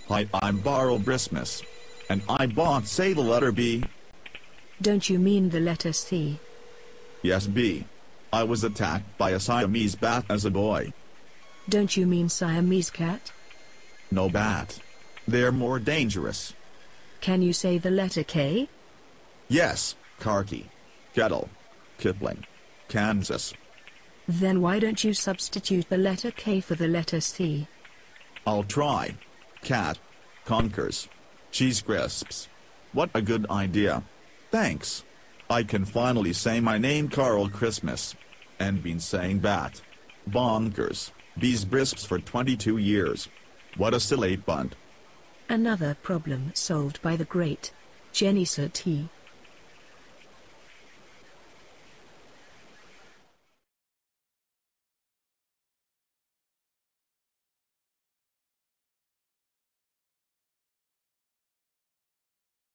Hi, I'm Barrel Christmas. And I bought say the letter B. Don't you mean the letter C? Yes, B. I was attacked by a Siamese bat as a boy. Don't you mean Siamese cat? No bat. They're more dangerous. Can you say the letter K? Yes, Karki. Kettle. Kipling. Kansas. Then why don't you substitute the letter K for the letter C? I'll try. Cat. Conquers. Cheese crisps. What a good idea. Thanks. I can finally say my name Carl Christmas. And been saying bat. Bonkers. Bees crisps for 22 years. What a silly bunt. Another problem solved by the great Jenny Satie.